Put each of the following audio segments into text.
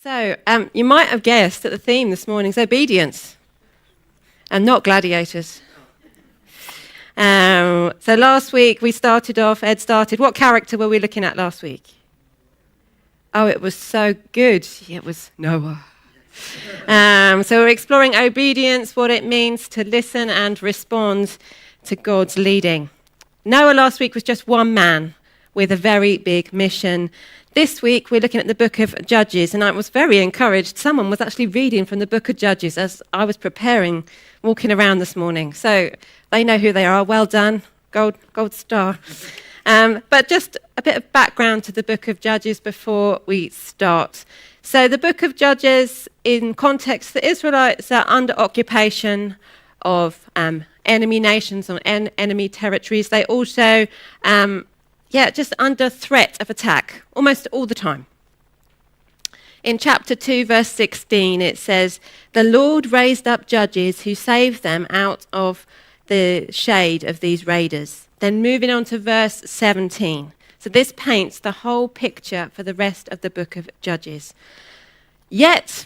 So, you might have guessed that the theme this morning is obedience and not gladiators. So last week Ed started. What character were we looking at last week? Oh, it was so good. It was Noah. So we're exploring obedience, what it means to listen and respond to God's leading. Noah last week was just one man with a very big mission. This week we're looking at the book of Judges, and I was very encouraged. Someone was actually reading from the book of Judges as I was preparing, walking around this morning. So they know who they are. Well done. Gold star. But just a bit of background to the book of Judges before we start. So the book of Judges, in context, the Israelites are under occupation of enemy nations or enemy territories. They also, just under threat of attack almost all the time. In chapter 2, verse 16, it says, "The Lord raised up judges who saved them out of the shade of these raiders." Then moving on to verse 17. So this paints the whole picture for the rest of the book of Judges. Yet,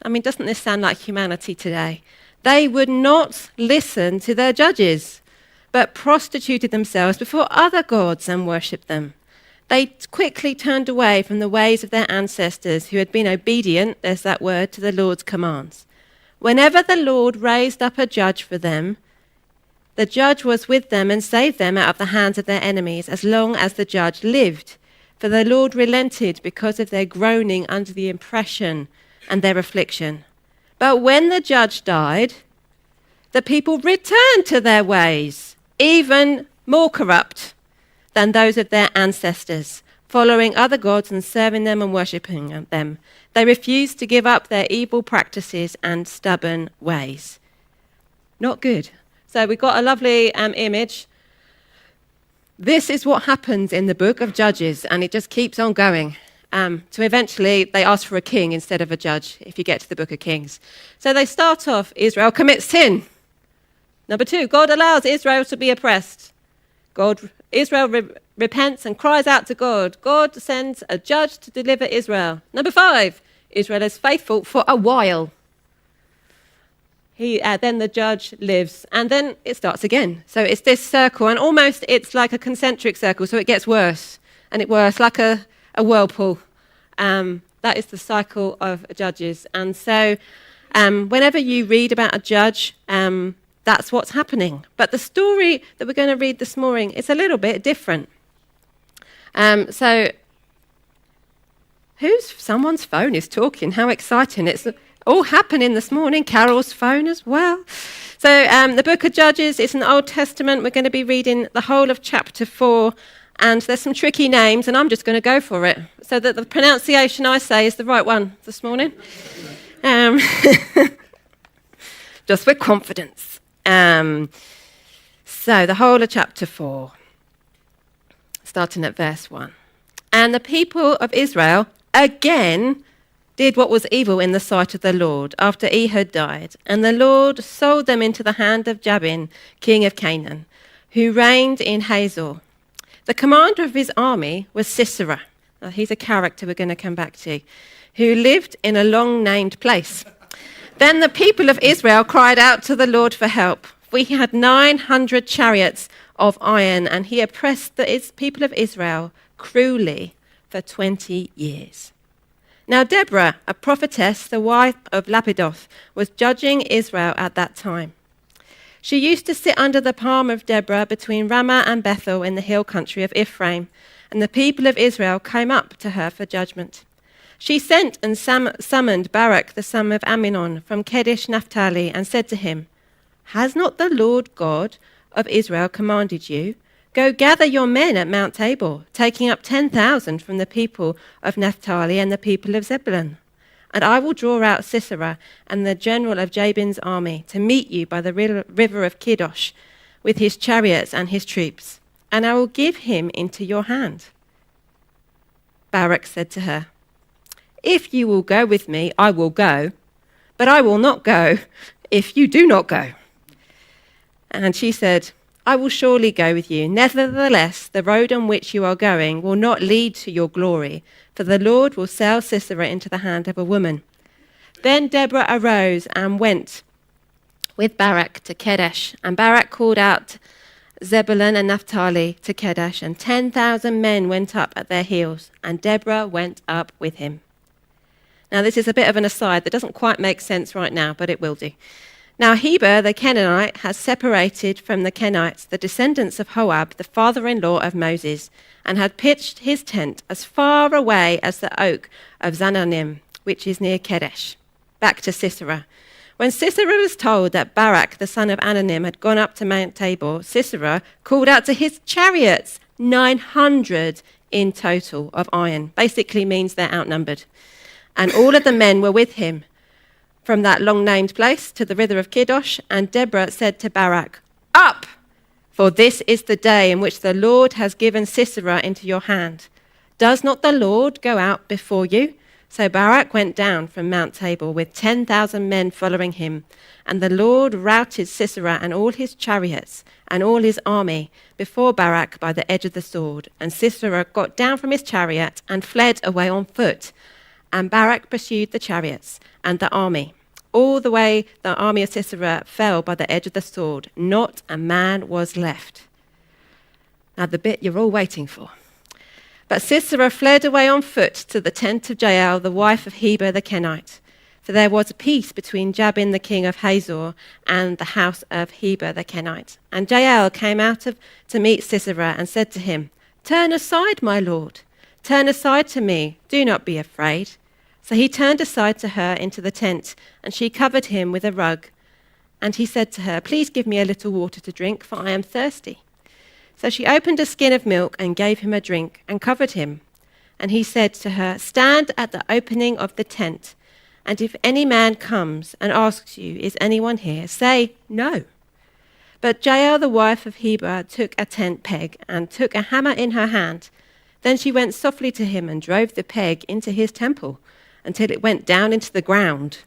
doesn't this sound like humanity today? They would not listen to their judges, but prostituted themselves before other gods and worshipped them. They quickly turned away from the ways of their ancestors who had been obedient, there's that word, to the Lord's commands. Whenever the Lord raised up a judge for them, the judge was with them and saved them out of the hands of their enemies as long as the judge lived. For the Lord relented because of their groaning under the oppression and their affliction. But when the judge died, the people returned to their ways, even more corrupt than those of their ancestors, following other gods and serving them and worshipping them. They refused to give up their evil practices and stubborn ways. Not good. So we've got a lovely image. This is what happens in the book of Judges, and it just keeps on going. So eventually they ask for a king instead of a judge, if you get to the book of Kings. So they start off, Israel commits sin. Number 2, God allows Israel to be oppressed. Israel repents and cries out to God. God sends a judge to deliver Israel. Number 5, Israel is faithful for a while. Then the judge lives, and then it starts again. So it's this circle, and almost it's like a concentric circle, so it gets worse, and it worse, like a whirlpool. That is the cycle of judges. And so whenever you read about a judge, that's what's happening. But the story that we're going to read this morning is a little bit different. Someone's phone is talking. How exciting. It's all happening this morning. Carol's phone as well. So the book of Judges is an Old Testament. We're going to be reading the whole of chapter 4. And there's some tricky names, and I'm just going to go for it, so that the pronunciation I say is the right one this morning. Just with confidence. So the whole of chapter 4, starting at verse 1. "And the people of Israel again did what was evil in the sight of the Lord after Ehud died. And the Lord sold them into the hand of Jabin, king of Canaan, who reigned in Hazor. The commander of his army was Sisera." Now, he's a character we're going to come back to, "who lived in a long-named place. Then the people of Israel cried out to the Lord for help. For he had 900 chariots of iron, and he oppressed the people of Israel cruelly for 20 years. Now Deborah, a prophetess, the wife of Lapidoth, was judging Israel at that time. She used to sit under the palm of Deborah between Ramah and Bethel in the hill country of Ephraim, and the people of Israel came up to her for judgment. She sent and summoned Barak, the son of Amminon, from Kedesh Naphtali, and said to him, 'Has not the Lord God of Israel commanded you? Go gather your men at Mount Tabor, taking up 10,000 from the people of Naphtali and the people of Zebulun. And I will draw out Sisera and the general of Jabin's army to meet you by the river of Kiddosh with his chariots and his troops, and I will give him into your hand.' Barak said to her, 'If you will go with me, I will go, but I will not go if you do not go.' And she said, I will surely go with you. Nevertheless, the road on which you are going will not lead to your glory, for the Lord will sell Sisera into the hand of a woman." Then Deborah arose and went with Barak to Kadesh, and Barak called out Zebulun and Naphtali to Kadesh, and 10,000 men went up at their heels, and Deborah went up with him. Now, this is a bit of an aside that doesn't quite make sense right now, but it will do. Now, Heber the Canaanite has separated from the Kenites, the descendants of Hoab, the father-in-law of Moses, and had pitched his tent as far away as the oak of Zananim, which is near Kadesh, back to Sisera. When Sisera was told that Barak, the son of Ananim, had gone up to Mount Tabor, Sisera called out to his chariots, 900 in total of iron. Basically means they're outnumbered. And all of the men were with him from that long-named place to the river of Kiddosh. And Deborah said to Barak, "Up, for this is the day in which the Lord has given Sisera into your hand. Does not the Lord go out before you?" So Barak went down from Mount Tabor with 10,000 men following him. And the Lord routed Sisera and all his chariots and all his army before Barak by the edge of the sword. And Sisera got down from his chariot and fled away on foot. And Barak pursued the chariots and the army. All the way the army of Sisera fell by the edge of the sword. Not a man was left. Now the bit you're all waiting for. But Sisera fled away on foot to the tent of Jael, the wife of Heber the Kenite. For there was a peace between Jabin the king of Hazor and the house of Heber the Kenite. And Jael came out to meet Sisera and said to him, "Turn aside, my lord. Turn aside to me. Do not be afraid." So he turned aside to her into the tent, and she covered him with a rug. And he said to her, "Please give me a little water to drink, for I am thirsty." So she opened a skin of milk and gave him a drink and covered him. And he said to her, "Stand at the opening of the tent, and if any man comes and asks you, 'Is anyone here?' say, 'No.'" But Jael, the wife of Heber, took a tent peg and took a hammer in her hand. Then she went softly to him and drove the peg into his temple until it went down into the ground,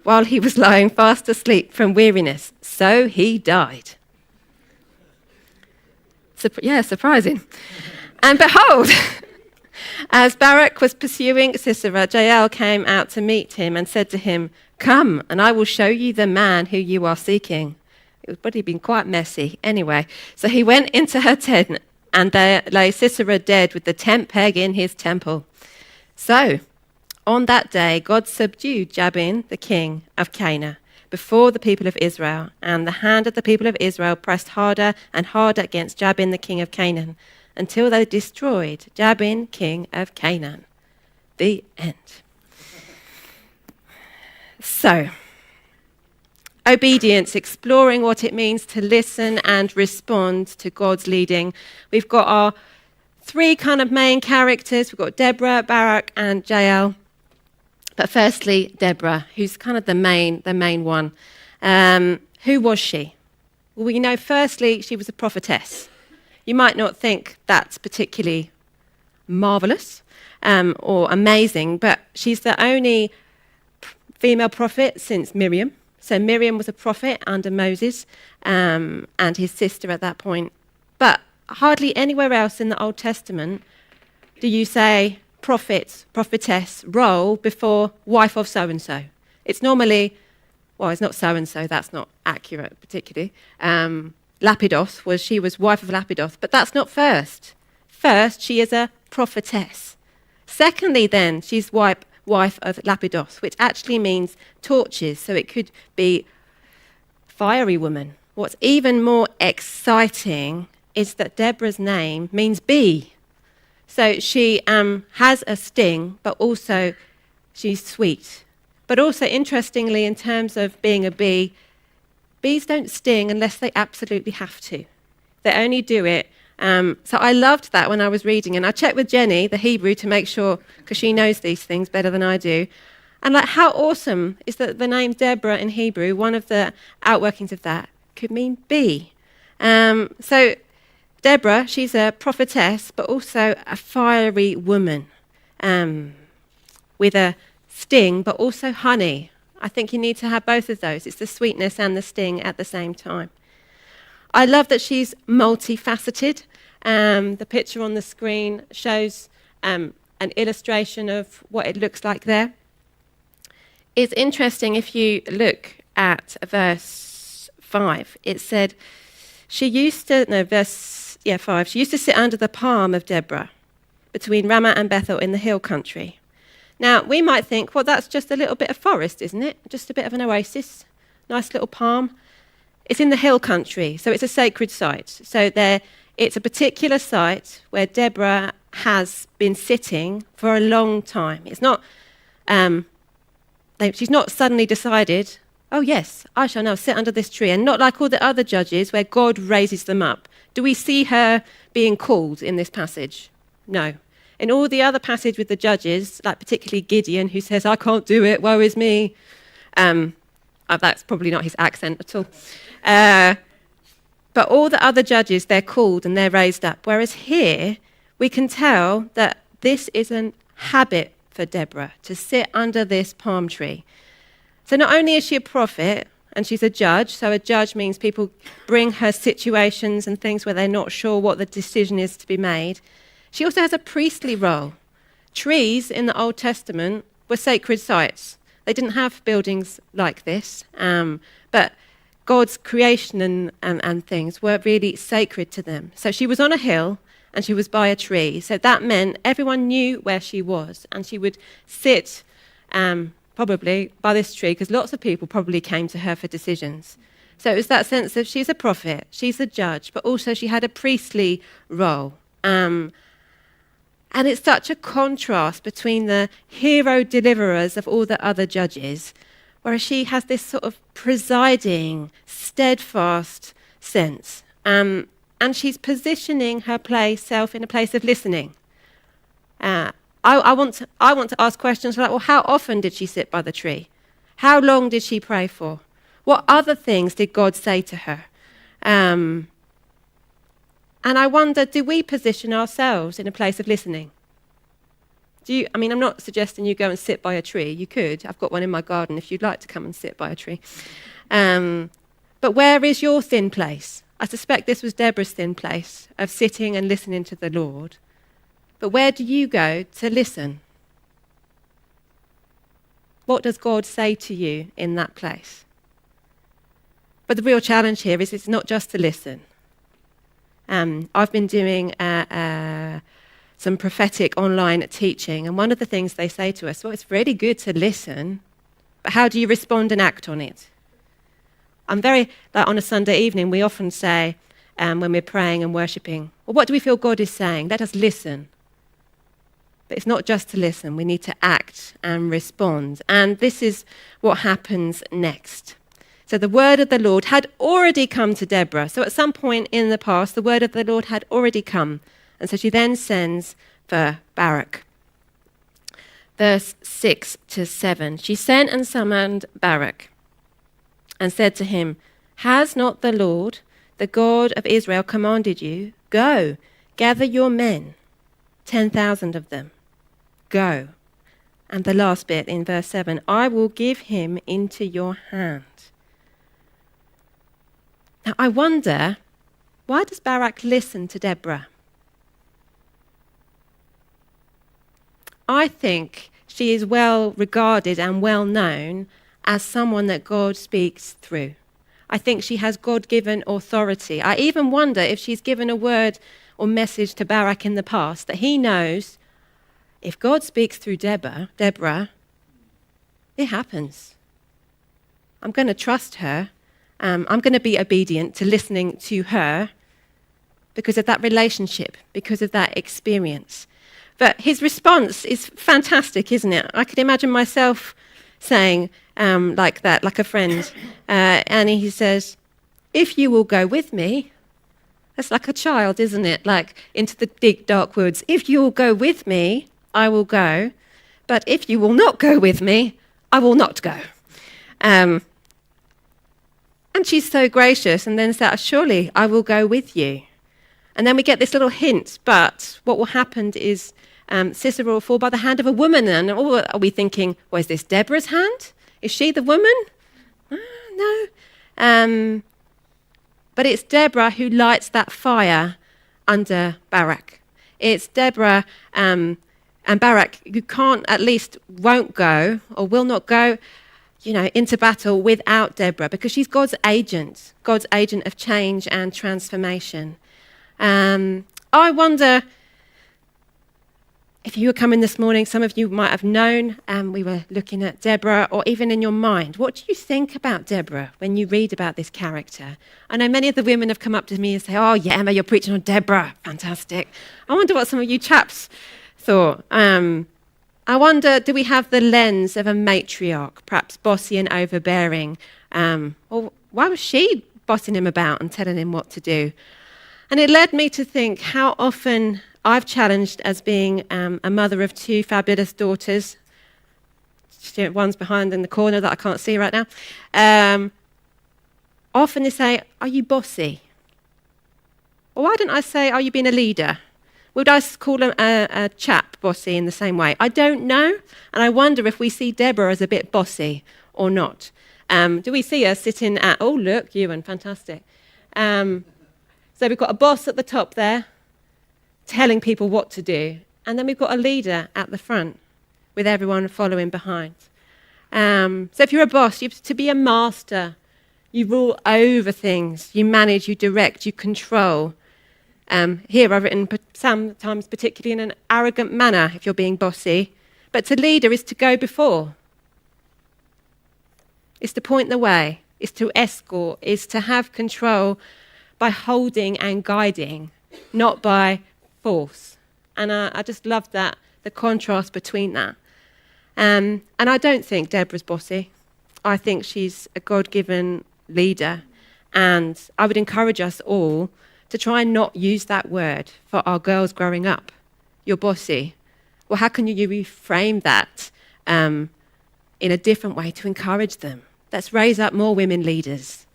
while he was lying fast asleep from weariness. So he died. Surprising. And behold, as Barak was pursuing Sisera, Jael came out to meet him and said to him, "Come, and I will show you the man who you are seeking." It would probably been quite messy. Anyway, so he went into her tent, and there lay Sisera dead with the tent peg in his temple. So, on that day, God subdued Jabin, the king of Canaan, before the people of Israel, and the hand of the people of Israel pressed harder and harder against Jabin, the king of Canaan, until they destroyed Jabin, king of Canaan. The end. So, obedience, exploring what it means to listen and respond to God's leading. We've got our three kind of main characters. We've got Deborah, Barak, and Jael. But firstly, Deborah, who's kind of the main one. Who was she? Well, we know firstly she was a prophetess. You might not think that's particularly marvelous or amazing, but she's the only female prophet since Miriam. So Miriam was a prophet under Moses and his sister at that point. But hardly anywhere else in the Old Testament do you say prophet, prophetess role before wife of so-and-so. It's normally, well, it's not so-and-so, that's not accurate particularly. Lapidos, she was wife of Lapidos, but that's not first. First, she is a prophetess. Secondly, then, she's wife of Lapidos, which actually means torches, so it could be fiery woman. What's even more exciting is that Deborah's name means bee. So she has a sting, but also she's sweet. But also, interestingly, in terms of being a bee, bees don't sting unless they absolutely have to. They only do it. So I loved that when I was reading. And I checked with Jenny, the Hebrew, to make sure, because she knows these things better than I do. And like, how awesome is that the name Deborah in Hebrew, one of the outworkings of that, could mean bee. So Deborah, she's a prophetess, but also a fiery woman with a sting, but also honey. I think you need to have both of those. It's the sweetness and the sting at the same time. I love that she's multifaceted. The picture on the screen shows an illustration of what it looks like there. It's interesting if you look at verse 5. It said, she used to sit under the palm of Deborah between Ramah and Bethel in the hill country. Now, we might think, well, that's just a little bit of forest, isn't it? Just a bit of an oasis, nice little palm. It's in the hill country, so it's a sacred site. So it's a particular site where Deborah has been sitting for a long time. It's not, she's not suddenly decided, oh yes, I shall now sit under this tree, and not like all the other judges where God raises them up. Do we see her being called in this passage? No. In all the other passage with the judges, like particularly Gideon, who says, I can't do it, woe is me. That's probably not his accent at all. But all the other judges, they're called and they're raised up. Whereas here, we can tell that this is a habit for Deborah, to sit under this palm tree. So not only is she a prophet, and she's a judge, so a judge means people bring her situations and things where they're not sure what the decision is to be made. She also has a priestly role. Trees in the Old Testament were sacred sites. They didn't have buildings like this, but God's creation and things were really sacred to them. So she was on a hill and she was by a tree. So that meant everyone knew where she was, and she would sit probably by this tree because lots of people probably came to her for decisions. So it was that sense of she's a prophet, she's a judge, but also she had a priestly role. And it's such a contrast between the hero deliverers of all the other judges, whereas she has this sort of presiding, steadfast sense. And she's positioning herself in a place of listening. I want to ask questions like, well, how often did she sit by the tree? How long did she pray for? What other things did God say to her? And I wonder, do we position ourselves in a place of listening? I'm not suggesting you go and sit by a tree. You could. I've got one in my garden if you'd like to come and sit by a tree. But where is your thin place? I suspect this was Deborah's thin place of sitting and listening to the Lord. But where do you go to listen? What does God say to you in that place? But the real challenge here is it's not just to listen. I've been doing some prophetic online teaching, and one of the things they say to us, well, it's really good to listen, but how do you respond and act on it? On a Sunday evening, we often say, when we're praying and worshipping, well, what do we feel God is saying? Let us listen. But it's not just to listen, we need to act and respond. And this is what happens next. So the word of the Lord had already come to Deborah. So at some point in the past, the word of the Lord had already come. And so she then sends for Barak. Verse 6 to 7. She sent and summoned Barak and said to him, has not the Lord, the God of Israel, commanded you? Go, gather your men, 10,000 of them. Go. And the last bit in verse 7, I will give him into your hand. Now, I wonder, why does Barak listen to Deborah? I think she is well regarded and well known as someone that God speaks through. I think she has God-given authority. I even wonder if she's given a word or message to Barak in the past that he knows if God speaks through Deborah, it happens. I'm going to trust her. I'm going to be obedient to listening to her because of that relationship, because of that experience. But his response is fantastic, isn't it? I could imagine myself saying like that, like a friend. And he says, if you will go with me, that's like a child, isn't it? Like into the big dark woods. If you will go with me, I will go. But if you will not go with me, I will not go. And she's so gracious and then says, surely I will go with you. And then we get this little hint, but what will happen is Sisera will fall by the hand of a woman. And are we thinking, well, is this Deborah's hand? Is she the woman? No. But it's Deborah who lights that fire under Barak. It's Deborah and Barak who won't go or will not go, into battle without Deborah, because she's God's agent of change and transformation. I wonder if you were coming this morning, some of you might have known, we were looking at Deborah, or even in your mind. What do you think about Deborah when you read about this character? I know many of the women have come up to me and say, "Oh, yeah, Emma, you're preaching on Deborah. Fantastic." I wonder what some of you chaps thought. I wonder, do we have the lens of a matriarch, perhaps bossy and overbearing? Or why was she bossing him about and telling him what to do? And it led me to think how often I've challenged as being a mother of two fabulous daughters. One's behind in the corner that I can't see right now. Often they say, "Are you bossy?" Or why didn't I say, "Are you being a leader?" Would I call a chap bossy in the same way? I don't know. And I wonder if we see Deborah as a bit bossy or not. Do we see her sitting at, oh, look, Ewan, fantastic. So we've got a boss at the top there, telling people what to do. And then we've got a leader at the front with everyone following behind. So if you're a boss, you're to be a master. You rule over things. You manage, you direct, you control. Here I've written sometimes particularly in an arrogant manner if you're being bossy. But to leader is to go before. It's to point the way. It's to escort. It's to have control by holding and guiding, not by force. And I just love that, the contrast between that. And I don't think Deborah's bossy. I think she's a God-given leader. And I would encourage us all to try and not use that word for our girls growing up. You're bossy. Well, how can you reframe that in a different way to encourage them? Let's raise up more women leaders.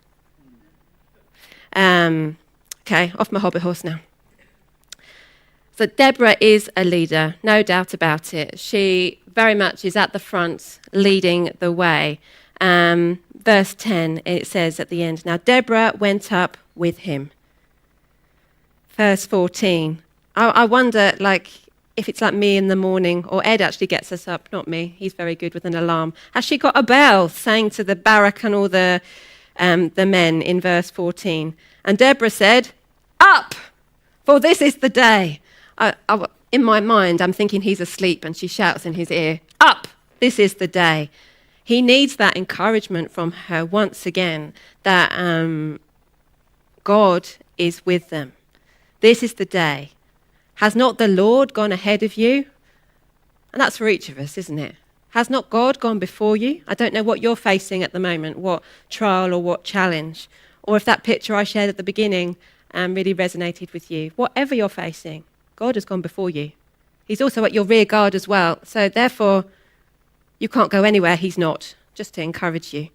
Okay, off my hobby horse now. So Deborah is a leader, no doubt about it. She very much is at the front, leading the way. Verse 10, it says at the end, "Now Deborah went up with him." Verse 14, I wonder, if it's like me in the morning, or Ed actually gets us up, not me. He's very good with an alarm. Has she got a bell saying to the Barak and all the men in verse 14? And Deborah said, "Up, for this is the day." In my mind, I'm thinking he's asleep, and she shouts in his ear, "Up, this is the day." He needs that encouragement from her once again, that God is with them. This is the day. Has not the Lord gone ahead of you? And that's for each of us, isn't it? Has not God gone before you? I don't know what you're facing at the moment, what trial or what challenge, or if that picture I shared at the beginning really resonated with you. Whatever you're facing, God has gone before you. He's also at your rear guard as well. So therefore, you can't go anywhere he's not, just to encourage you.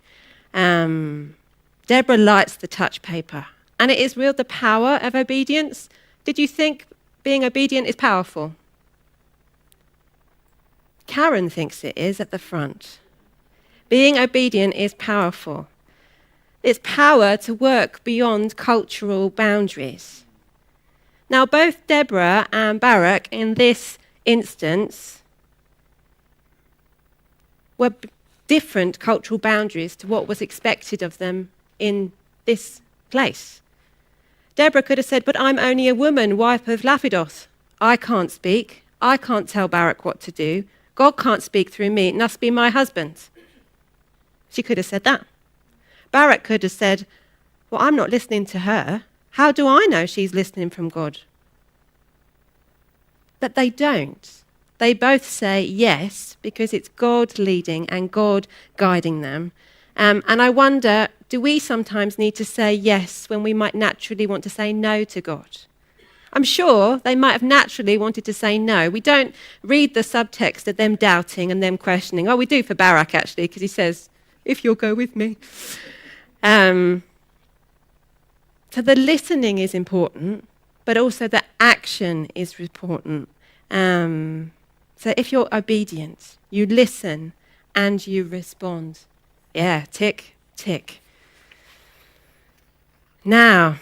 Deborah lights the touch paper. And it is real, the power of obedience. Did you think being obedient is powerful? Karen thinks it is at the front. Being obedient is powerful. It's power to work beyond cultural boundaries. Now, both Deborah and Barak in this instance were different cultural boundaries to what was expected of them in this place. Deborah could have said, "But I'm only a woman, wife of Lapidoth. I can't speak. I can't tell Barak what to do. God can't speak through me. It must be my husband." She could have said that. Barak could have said, "Well, I'm not listening to her. How do I know she's listening from God?" But they don't. They both say yes, because it's God leading and God guiding them. And I wonder, do we sometimes need to say yes when we might naturally want to say no to God? I'm sure they might have naturally wanted to say no. We don't read the subtext of them doubting and them questioning. Oh, we do for Barak, actually, because he says, "If you'll go with me." So the listening is important, but also the action is important. So if you're obedient, you listen and you respond. Yeah, tick, tick. Now,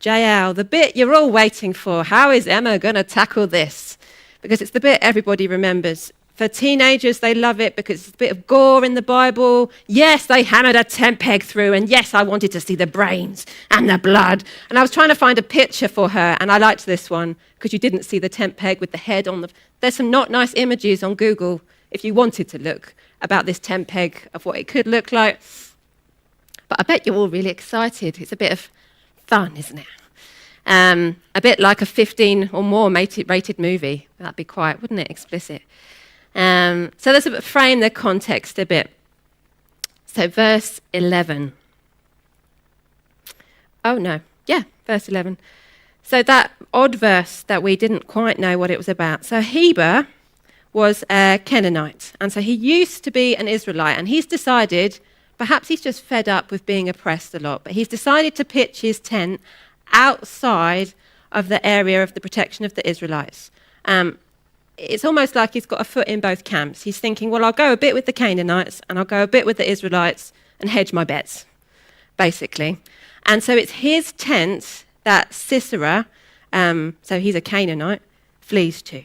JL, the bit you're all waiting for. How is Emma going to tackle this? Because it's the bit everybody remembers. For teenagers, they love it because it's a bit of gore in the Bible. Yes, they hammered a tent peg through, and yes, I wanted to see the brains and the blood. And I was trying to find a picture for her, and I liked this one because you didn't see the tent peg with the head on the... There's some not nice images on Google if you wanted to look about this tent peg of what it could look like. But I bet you're all really excited. It's a bit of fun, isn't it? A bit like a 15 or more rated movie. That'd be quite, wouldn't it? Explicit. So let's frame the context a bit. So verse 11. Oh, no. Yeah, verse 11. So that odd verse that we didn't quite know what it was about. So Heber was a Canaanite. And so he used to be an Israelite. And he's decided, perhaps he's just fed up with being oppressed a lot, but he's decided to pitch his tent outside of the area of the protection of the Israelites. It's almost like he's got a foot in both camps. He's thinking, well, I'll go a bit with the Canaanites and I'll go a bit with the Israelites and hedge my bets, basically. And so it's his tent that Sisera, so he's a Canaanite, flees to.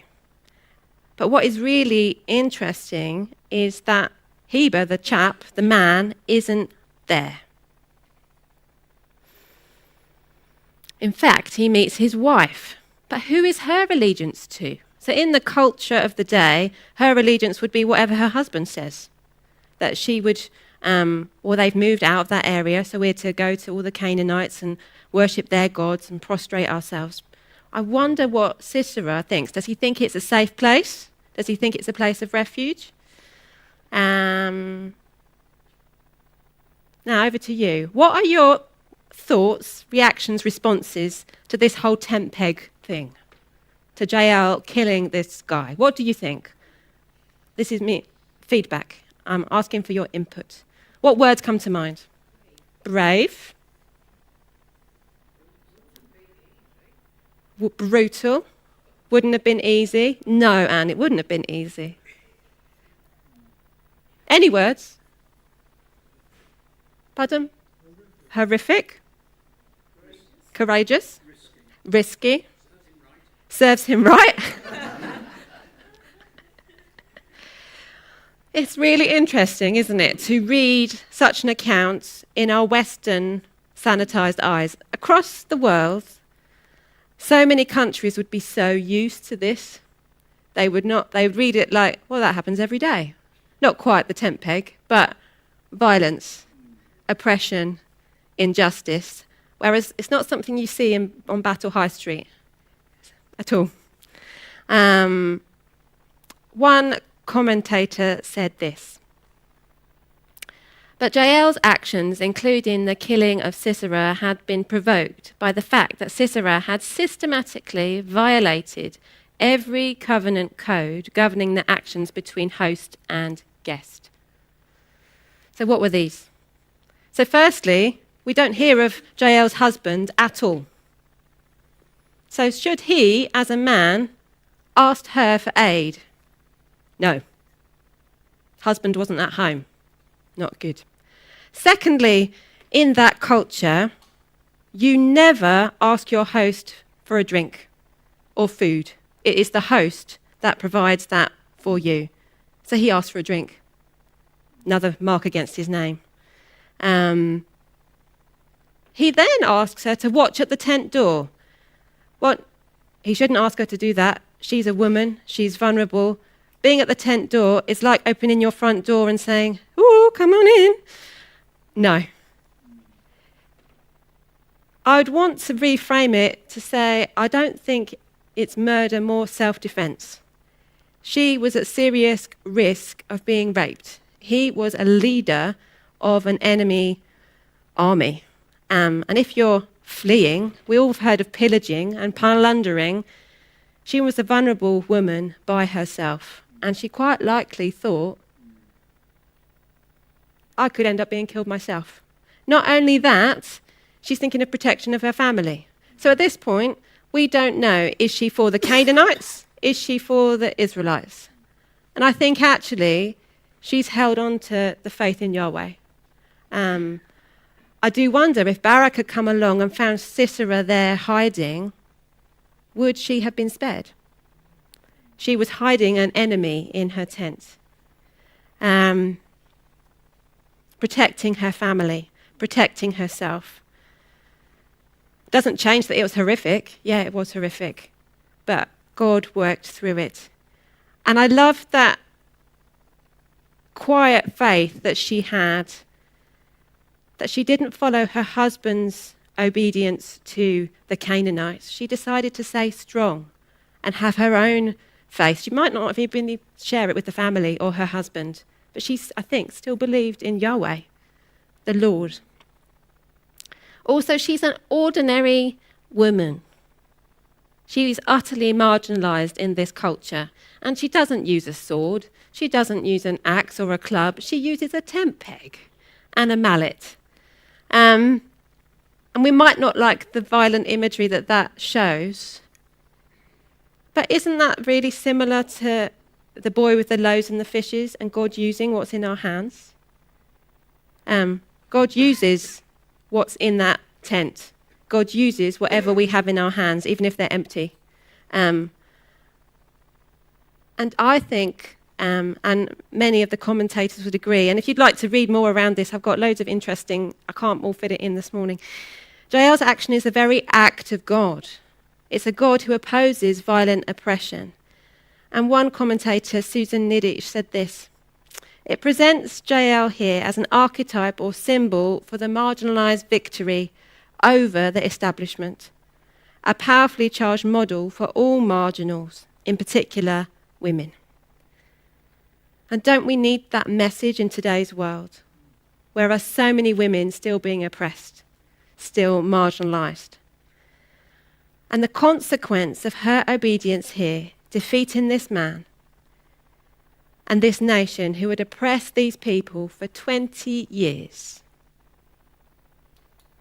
But what is really interesting is that Heber, the chap, the man, isn't there. In fact, he meets his wife. But who is her allegiance to? So in the culture of the day, her allegiance would be whatever her husband says. That she would, or they've moved out of that area, so we're to go to all the Canaanites and worship their gods and prostrate ourselves. I wonder what Sisera thinks. Does he think it's a safe place? Does he think it's a place of refuge? Now over to you. What are your thoughts, reactions, responses to this whole tent peg thing? To JL killing this guy. What do you think? This is me. Feedback. I'm asking for your input. What words come to mind? Brave. Brutal. Wouldn't have been easy. No, Anne, it wouldn't have been easy. Any words? Pardon? Horrific. Courageous. Risky. Serves him right. It's really interesting, isn't it, to read such an account in our Western sanitized eyes. Across the world, so many countries would be so used to this. They would read it like, well, that happens every day. Not quite the tent peg, but violence, oppression, injustice. Whereas it's not something you see on Battle High Street at all. One commentator said this: but Jael's actions, including the killing of Sisera, had been provoked by the fact that Sisera had systematically violated every covenant code governing the actions between host and guest. So what were these? So firstly, we don't hear of Jael's husband at all. So should he, as a man, asked her for aid? No. Husband wasn't at home. Not good. Secondly, in that culture, you never ask your host for a drink or food. It is the host that provides that for you. So he asked for a drink. Another mark against his name. He then asks her to watch at the tent door. Well, he shouldn't ask her to do that. She's a woman. She's vulnerable. Being at the tent door is like opening your front door and saying, "Ooh, come on in." No. I'd want to reframe it to say, I don't think it's murder, more self-defense. She was at serious risk of being raped. He was a leader of an enemy army. And if you're fleeing, we all have heard of pillaging and plundering. She was a vulnerable woman by herself. And she quite likely thought, I could end up being killed myself. Not only that, she's thinking of protection of her family. So at this point, we don't know, is she for the Canaanites? Is she for the Israelites? And I think actually she's held on to the faith in Yahweh. I do wonder if Barak had come along and found Sisera there hiding, would she have been spared? She was hiding an enemy in her tent, protecting her family, protecting herself. Doesn't change that it was horrific. Yeah, it was horrific. But God worked through it. And I love that quiet faith that she had, that she didn't follow her husband's obedience to the Canaanites. She decided to stay strong and have her own faith. She might not have even share it with the family or her husband, but she, I think, still believed in Yahweh, the Lord. Also, she's an ordinary woman. She is utterly marginalized in this culture, and she doesn't use a sword. She doesn't use an axe or a club. She uses a tent peg and a mallet. And we might not like the violent imagery that shows, but isn't that really similar to the boy with the loaves and the fishes and God using what's in our hands? God uses what's in that tent. God uses whatever we have in our hands, even if they're empty. And I think, and many of the commentators would agree, and if you'd like to read more around this, I've got loads of interesting, I can't all fit it in this morning. Jael's action is the very act of God. It's a God who opposes violent oppression. And one commentator, Susan Nidich, said this: it presents Jael here as an archetype or symbol for the marginalized victory over the establishment, a powerfully charged model for all marginals, in particular women. And don't we need that message in today's world, where are so many women still being oppressed, still marginalized? And the consequence of her obedience here, defeating this man and this nation who had oppressed these people for 20 years.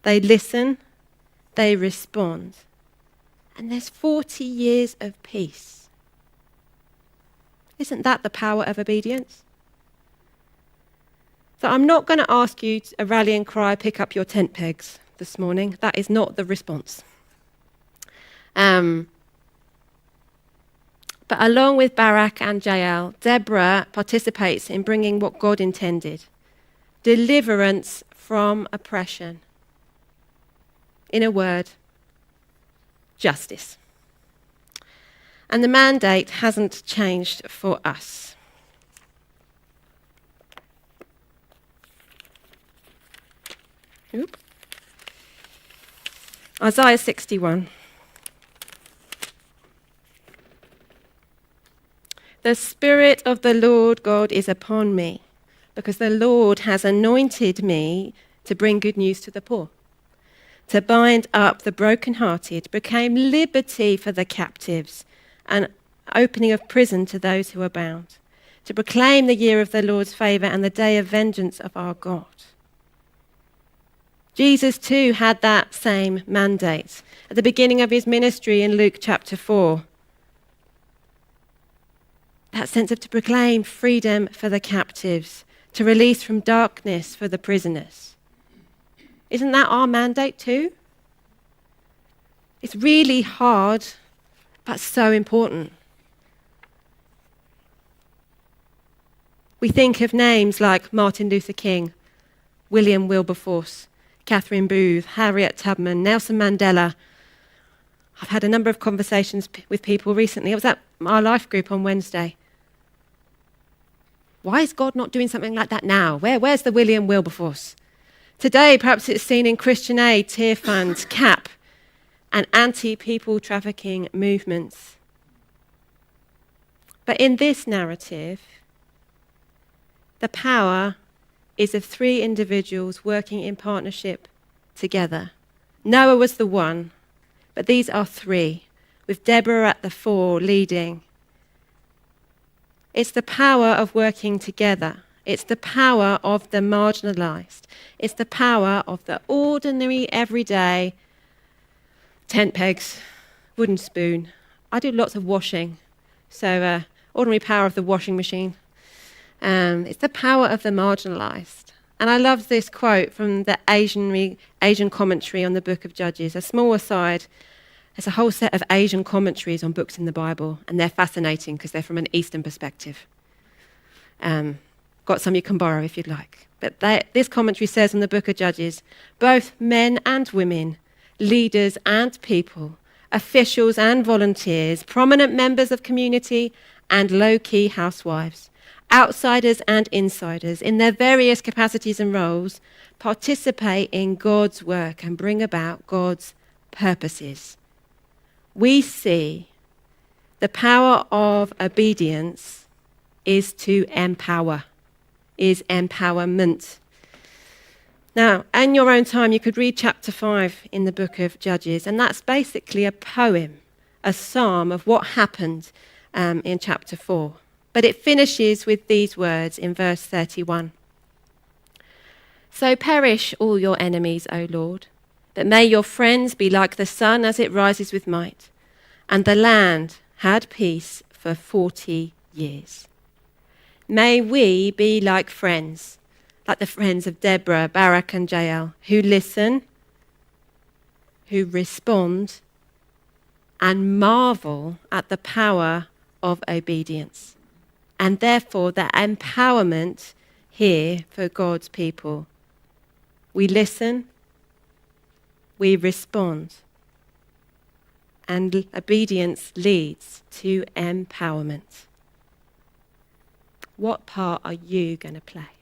They listen, they respond, and there's 40 years of peace. Isn't that the power of obedience? So I'm not going to ask you a rallying cry, pick up your tent pegs this morning. That is not the response. But along with Barak and Jael, Deborah participates in bringing what God intended: deliverance from oppression. In a word, justice. And the mandate hasn't changed for us. Isaiah 61. The Spirit of the Lord God is upon me, because the Lord has anointed me to bring good news to the poor, to bind up the brokenhearted, proclaim liberty for the captives, and opening of prison to those who are bound, to proclaim the year of the Lord's favour and the day of vengeance of our God. Jesus too had that same mandate at the beginning of his ministry in Luke chapter 4. That sense of to proclaim freedom for the captives, to release from darkness for the prisoners. Isn't that our mandate too? It's really hard, but so important. We think of names like Martin Luther King, William Wilberforce, Catherine Booth, Harriet Tubman, Nelson Mandela. I've had a number of conversations with people recently. I was at our life group on Wednesday. Why is God not doing something like that now? Where's the William Wilberforce? Today, perhaps it's seen in Christian Aid, Tear Fund, CAP, and anti-people trafficking movements. But in this narrative, the power is of three individuals working in partnership together. Noah was the one, but these are three, with Deborah at the fore leading. It's the power of working together. It's the power of the marginalized. It's the power of the ordinary, everyday tent pegs, wooden spoon. I do lots of washing, so ordinary power of the washing machine. It's the power of the marginalized. And I love this quote from the Asian commentary on the book of Judges. A small aside, there's a whole set of Asian commentaries on books in the Bible, and they're fascinating because they're from an Eastern perspective. Got some you can borrow if you'd like. But this commentary says in the book of Judges, both men and women, leaders and people, officials and volunteers, prominent members of community and low-key housewives, outsiders and insiders, in their various capacities and roles, participate in God's work and bring about God's purposes. We see the power of obedience is to empower, is empowerment. Now, in your own time, you could read chapter 5 in the book of Judges, and that's basically a poem, a psalm of what happened in chapter 4. But it finishes with these words in verse 31. So perish all your enemies, O Lord, but may your friends be like the sun as it rises with might. And the land had peace for 40 years. May we be like friends, like the friends of Deborah, Barak and Jael, who listen, who respond, and marvel at the power of obedience. And therefore, the empowerment here for God's people. We listen, we respond, and obedience leads to empowerment. What part are you going to play?